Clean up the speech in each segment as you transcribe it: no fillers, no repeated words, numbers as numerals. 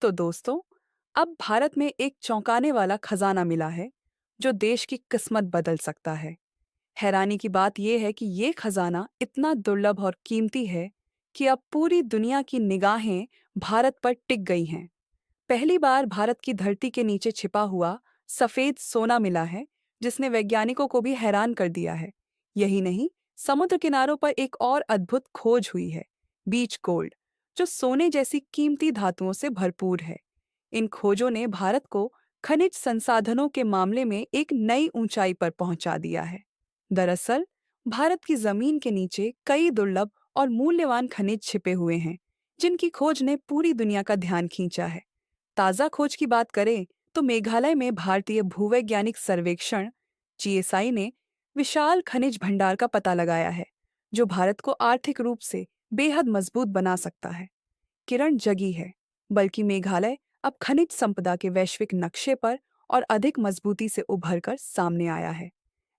तो दोस्तों, अब भारत में एक चौंकाने वाला खजाना मिला है जो देश की किस्मत बदल सकता है। हैरानी की बात यह है कि ये खजाना इतना दुर्लभ और कीमती है कि अब पूरी दुनिया की निगाहें भारत पर टिक गई हैं। पहली बार भारत की धरती के नीचे छिपा हुआ सफेद सोना मिला है, जिसने वैज्ञानिकों को भी हैरान कर दिया है। यही नहीं, समुद्र किनारों पर एक और अद्भुत खोज हुई है, बीच गोल्ड, जो सोने जैसी कीमती धातुओं से भरपूर है। इन खोजों ने भारत को खनिज संसाधनों के मामले में एक नई ऊंचाई पर पहुंचा दिया है। दरअसल, भारत की जमीन के नीचे कई दुर्लभ और मूल्यवान खनिज छिपे हुए हैं, जिनकी खोज ने पूरी दुनिया का ध्यान खींचा है। ताज़ा खोज की बात करें तो मेघालय में भारतीय भूवैज्ञानिक सर्वेक्षण जीएसआई ने विशाल खनिज भंडार का पता लगाया है, जो भारत को आर्थिक रूप से बेहद मजबूत बना सकता है। किरण जगी है, बल्कि मेघालय अब खनिज संपदा के वैश्विक नक्शे पर और अधिक मजबूती से उभर कर सामने आया है।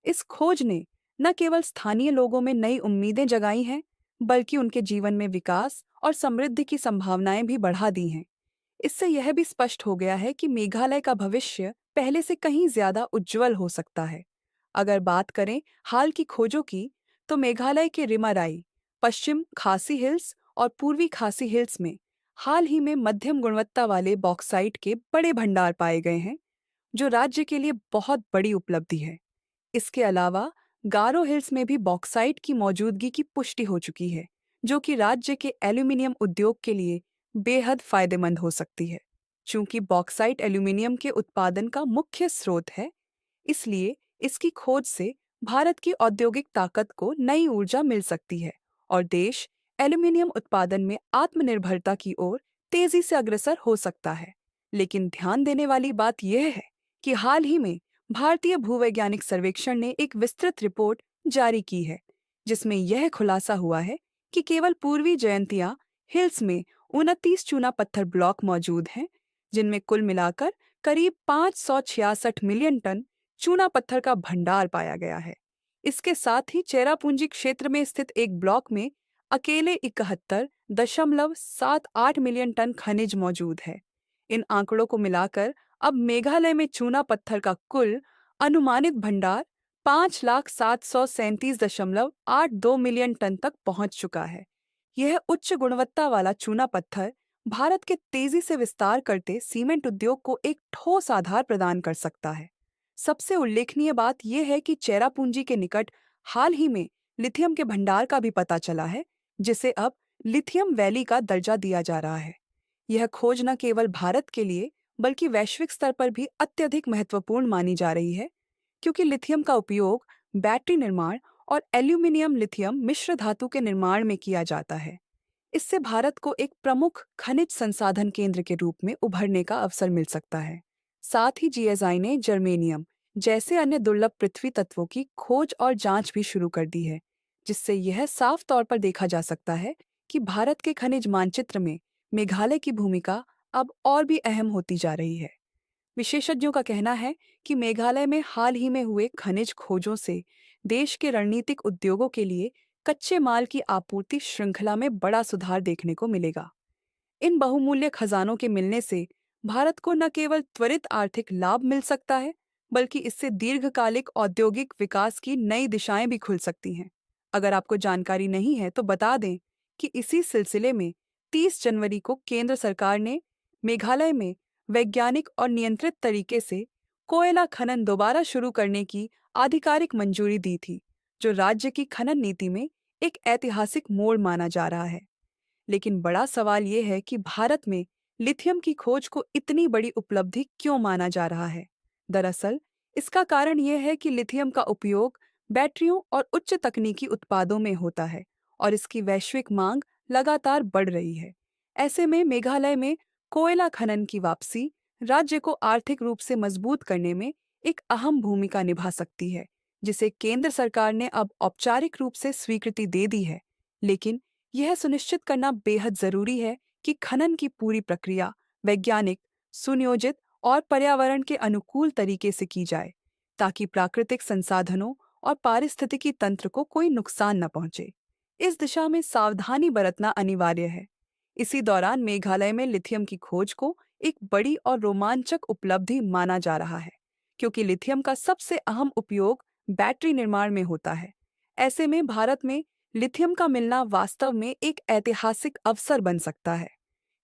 इस खोज ने न केवल स्थानीय लोगों में नई उम्मीदें जगाई हैं, बल्कि उनके जीवन में विकास और समृद्धि की संभावनाएं भी बढ़ा दी हैं। इससे यह भी स्पष्ट हो गया है कि मेघालय का भविष्य पहले से कहीं ज्यादा उज्जवल हो सकता है। अगर बात करें हाल की खोजों की, तो मेघालय के रिमाराई, पश्चिम खासी हिल्स और पूर्वी खासी हिल्स में हाल ही में मध्यम गुणवत्ता वाले बॉक्साइट के बड़े भंडार पाए गए हैं, जो राज्य के लिए बहुत बड़ी उपलब्धि है। इसके अलावा गारो हिल्स में भी बॉक्साइट की मौजूदगी की पुष्टि हो चुकी है, जो कि राज्य के एल्यूमीनियम उद्योग के लिए बेहद फायदेमंद हो सकती है। चूंकि बॉक्साइट एल्यूमीनियम के उत्पादन का मुख्य स्रोत है, इसलिए इसकी खोज से भारत की औद्योगिक ताकत को नई ऊर्जा मिल सकती है और देश एल्यूमीनियम उत्पादन में आत्मनिर्भरता की ओर तेजी से अग्रसर हो सकता है। लेकिन ध्यान देने वाली बात यह है कि हाल ही में भारतीय भूवैज्ञानिक सर्वेक्षण ने एक विस्तृत रिपोर्ट जारी की है, जिसमें यह खुलासा हुआ है कि केवल पूर्वी जयंतिया हिल्स में 29 चूना पत्थर ब्लॉक मौजूद हैं, जिनमें कुल मिलाकर करीब 566 मिलियन टन चूना पत्थर का भंडार पाया गया है। इसके साथ ही चेरापूंजी क्षेत्र में स्थित एक ब्लॉक में अकेले 71.78 मिलियन टन खनिज मौजूद है। इन आंकड़ों को मिलाकर अब मेघालय में चूना पत्थर का कुल अनुमानित भंडार 5,737.82 मिलियन टन तक पहुंच चुका है। यह उच्च गुणवत्ता वाला चूना पत्थर भारत के तेजी से विस्तार करते सीमेंट उद्योग को एक ठोस आधार प्रदान कर सकता है। सबसे उल्लेखनीय बात यह है कि चेरापूंजी के निकट हाल ही में लिथियम के भंडार का भी पता चला है, जिसे अब लिथियम वैली का दर्जा दिया जा रहा है। यह खोज न केवल भारत के लिए बल्कि वैश्विक स्तर पर भी अत्यधिक महत्वपूर्ण मानी जा रही है, क्योंकि लिथियम का उपयोग बैटरी निर्माण और एल्यूमीनियम लिथियम मिश्र धातु के निर्माण में किया जाता है। इससे भारत को एक प्रमुख खनिज संसाधन केंद्र के रूप में उभरने का अवसर मिल सकता है। साथ ही जीएसआई ने जर्मेनियम जैसे अन्य दुर्लभ पृथ्वी तत्वों की खोज और जांच भी शुरू कर दी है, जिससे यह साफ तौर पर देखा जा सकता है कि भारत के खनिज मानचित्र में मेघालय की भूमिका अब और भी अहम होती जा रही है। विशेषज्ञों का कहना है कि मेघालय में हाल ही में हुए खनिज खोजों से देश के रणनीतिक उद्योगों के लिए कच्चे माल की आपूर्ति श्रृंखला में बड़ा सुधार देखने को मिलेगा। इन बहुमूल्य खजानों के मिलने से भारत को न केवल त्वरित आर्थिक लाभ मिल सकता है, बल्कि इससे दीर्घकालिक औद्योगिक विकास की नई दिशाएं भी खुल सकती हैं। अगर आपको जानकारी नहीं है तो बता दें कि इसी सिलसिले में 30 जनवरी को केंद्र सरकार ने मेघालय में वैज्ञानिक और नियंत्रित तरीके से कोयला खनन दोबारा शुरू करने की आधिकारिक मंजूरी दी थी, जो राज्य की खनन नीति में एक ऐतिहासिक मोड़ माना जा रहा है। लेकिन बड़ा सवाल ये है कि भारत में लिथियम की खोज को इतनी बड़ी उपलब्धि क्यों माना जा रहा है। दरअसल, इसका कारण यह है कि लिथियम का उपयोग बैटरियों और उच्च तकनीकी उत्पादों में होता है और इसकी वैश्विक मांग लगातार बढ़ रही है। ऐसे में मेघालय में कोयला खनन की वापसी राज्य को आर्थिक रूप से मजबूत करने में एक अहम भूमिका निभा सकती है, जिसे केंद्र सरकार ने अब औपचारिक रूप से स्वीकृति दे दी है। लेकिन यह सुनिश्चित करना बेहद जरूरी है कि खनन की पूरी प्रक्रिया वैज्ञानिक, सुनियोजित और पर्यावरण के अनुकूल तरीके से की जाए, ताकि प्राकृतिक संसाधनों और पारिस्थितिकी तंत्र को कोई नुकसान न पहुंचे। इस दिशा में सावधानी बरतना अनिवार्य है। इसी दौरान मेघालय में लिथियम की खोज को एक बड़ी और रोमांचक उपलब्धि माना जा रहा है, क्योंकि लिथियम का सबसे अहम उपयोग बैटरी निर्माण में होता है। ऐसे में भारत में लिथियम का मिलना वास्तव में एक ऐतिहासिक अवसर बन सकता है।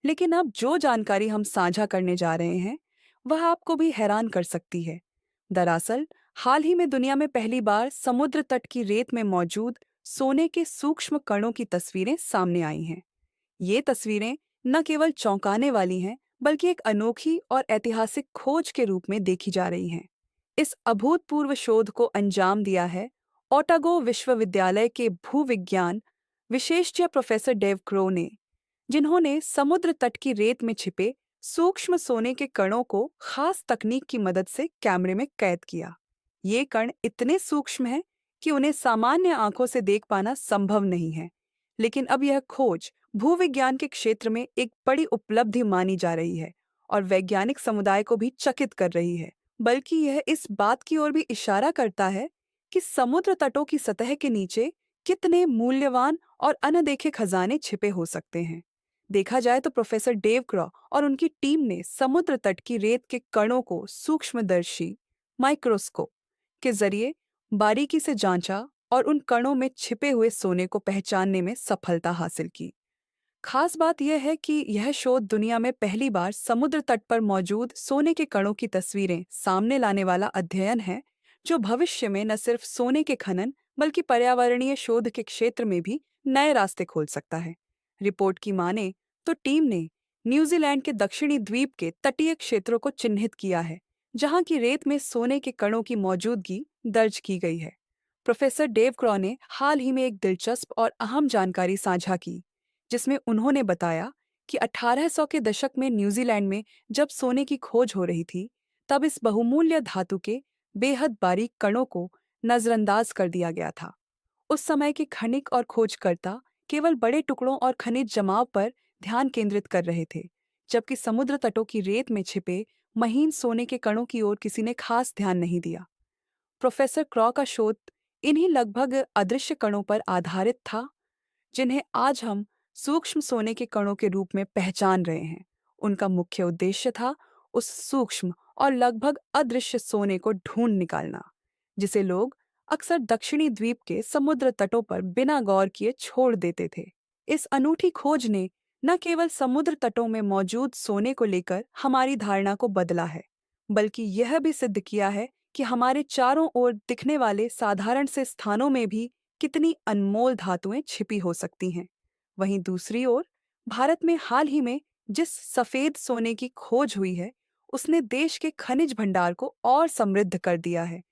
लेकिन अब जो जानकारी हम साझा करने जा रहे हैं, वह आपको भी हैरान कर सकती है। दरअसल, हाल ही में दुनिया में पहली बार समुद्र तट की रेत में मौजूद सोने के सूक्ष्म कणों की तस्वीरें सामने आई हैं। ये तस्वीरें न केवल चौंकाने वाली हैं, बल्कि एक अनोखी और ऐतिहासिक खोज के रूप में देखी जा रही हैं। इस अभूतपूर्व शोध को अंजाम दिया है ओटागो विश्वविद्यालय के भूविज्ञान विशेषज्ञ प्रोफेसर डेव क्रो ने, जिन्होंने समुद्र तट की रेत में छिपे सूक्ष्म सोने के कणों को खास तकनीक की मदद से कैमरे में कैद किया। ये कण इतने सूक्ष्म हैं कि उन्हें सामान्य आंखों से देख पाना संभव नहीं है। लेकिन अब यह खोज भूविज्ञान के क्षेत्र में एक बड़ी उपलब्धि मानी जा रही है और वैज्ञानिक समुदाय को भी चकित कर रही है। बल्कि यह इस बात की ओर भी इशारा करता है कि समुद्र तटों की सतह के नीचे कितने मूल्यवान और अनदेखे खजाने छिपे हो सकते हैं। देखा जाए तो प्रोफेसर डेव क्रॉ और उनकी टीम ने समुद्र तट की रेत के कणों को सूक्ष्मदर्शी माइक्रोस्कोप के जरिए बारीकी से जांचा और उन कणों में छिपे हुए सोने को पहचानने में सफलता हासिल की। खास बात यह है कि यह शोध दुनिया में पहली बार समुद्र तट पर मौजूद सोने के कणों की तस्वीरें सामने लाने वाला अध्ययन है, जो भविष्य में न सिर्फ सोने के खनन बल्कि पर्यावरणीय शोध के क्षेत्र में भी नए रास्ते खोल सकता है। रिपोर्ट की माने तो टीम ने न्यूजीलैंड के दक्षिणी द्वीप के तटीय क्षेत्रों को चिन्हित किया है, जहां की रेत में सोने के कणों की मौजूदगी दर्ज की गई है। प्रोफेसर डेव क्रॉ ने हाल ही में एक दिलचस्प और अहम जानकारी साझा की, जिसमें उन्होंने बताया कि 1800 के दशक में न्यूजीलैंड में जब सोने की खोज हो रही थी, तब इस बहुमूल्य धातु के बेहद बारीक कणों को नजरअंदाज कर दिया गया था। उस समय के खनिक और खोजकर्ता केवल बड़े टुकड़ों और खनिज जमाव पर ध्यान केंद्रित कर रहे थे, जबकि समुद्र तटों की रेत में छिपे महीन सोने के कणों की ओर किसी ने खास ध्यान नहीं दिया। प्रोफेसर क्रॉ का शोध इन्हीं लगभग अदृश्य कणों पर आधारित था, जिन्हें आज हम सूक्ष्म सोने के कणों के रूप में पहचान रहे हैं। उनका मुख्य उद्देश्य था उस सूक्ष्म और लगभग अदृश्य सोने को ढूंढ निकालना, जिसे लोग अक्सर दक्षिणी द्वीप के समुद्र तटों पर बिना गौर किए छोड़ देते थे। इस अनूठी खोज ने न केवल समुद्र तटों में मौजूद सोने को लेकर हमारी धारणा को बदला है, बल्कि यह भी सिद्ध किया है कि हमारे चारों ओर दिखने वाले साधारण से स्थानों में भी कितनी अनमोल धातुएं छिपी हो सकती हैं। वहीं दूसरी ओर, भारत में हाल ही में जिस सफेद सोने की खोज हुई है, उसने देश के खनिज भंडार को और समृद्ध कर दिया है।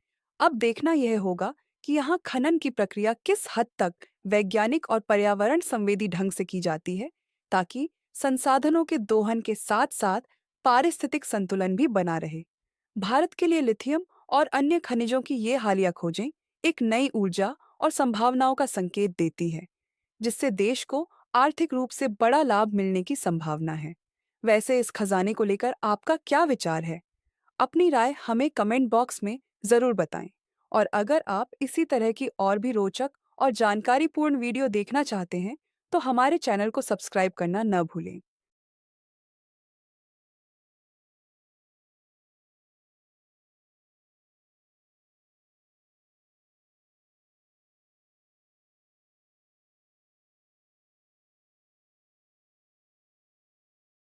अब देखना यह होगा कि यहाँ खनन की प्रक्रिया किस हद तक वैज्ञानिक और पर्यावरण संवेदी ढंग से की जाती है, ताकि संसाधनों के दोहन के साथ साथ पारिस्थितिक संतुलन भी बना रहे। भारत के लिए लिथियम और अन्य खनिजों की ये हालिया खोजें एक नई ऊर्जा और संभावनाओं का संकेत देती है, जिससे देश को आर्थिक रूप से बड़ा लाभ मिलने की संभावना है। वैसे इस खजाने को लेकर आपका क्या विचार है? अपनी राय हमें कमेंट बॉक्स में जरूर बताएं। और अगर आप इसी तरह की और भी रोचक और जानकारीपूर्ण वीडियो देखना चाहते हैं, तो हमारे चैनल को सब्सक्राइब करना न भूलें।